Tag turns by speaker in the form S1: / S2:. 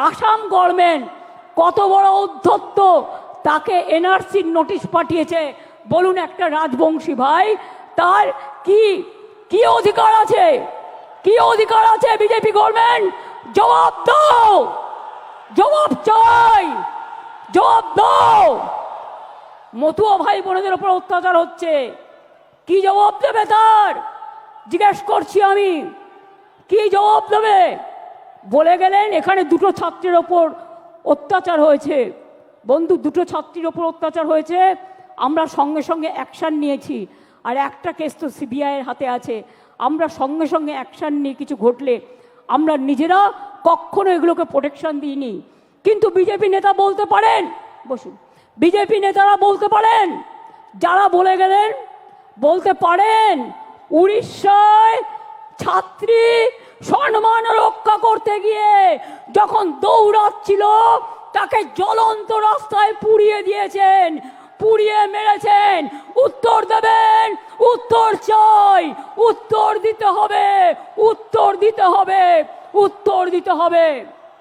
S1: Assam government কত বড় উদ্ধত্ত, তাকে এনআরসির নোটিশ পাঠিয়েছে। বলুন একটা রাজবংশী ভাই তার কি কি অধিকার আছে? কি অধিকার আছে বিজেপি গভর্নমেন্ট? জবাব দাও, জবাব চাই, জবাব দাও। মতুয়া ভাই বোনেদের উপর অত্যাচার হচ্ছে, কি জবাব দেবে তার? জিজ্ঞেস করছি আমি, কি জবাব দেবে? বলে গেলেন এখানে দুটো ছাত্রের ওপর অত্যাচার হয়েছে। বন্ধু, দুটো ছাত্রীর ওপর অত্যাচার হয়েছে, আমরা সঙ্গে সঙ্গে অ্যাকশান নিয়েছি। আর একটা কেস তো সিবিআইয়ের হাতে আছে, আমরা সঙ্গে সঙ্গে অ্যাকশান নিয়ে কিছু ঘটলে আমরা নিজেরা কখনো এগুলোকে প্রোটেকশন দিইনি। কিন্তু বিজেপি নেতা বলতে পারেন, বসুন, বিজেপি নেতারা বলতে পারেন, যারা বলে গেলেন বলতে পারেন উড়িষ্যায় ছাত্রী সম্মান রক্ষা করতে গিয়ে যখন দৌড়াচ্ছিল তাকে জ্বলন্ত রাস্তায় পুড়িয়ে দিয়েছেন, পুড়িয়ে মেরেছেন। উত্তর দেবেন, উত্তর চাই, উত্তর দিতে হবে, উত্তর দিতে হবে, উত্তর দিতে হবে।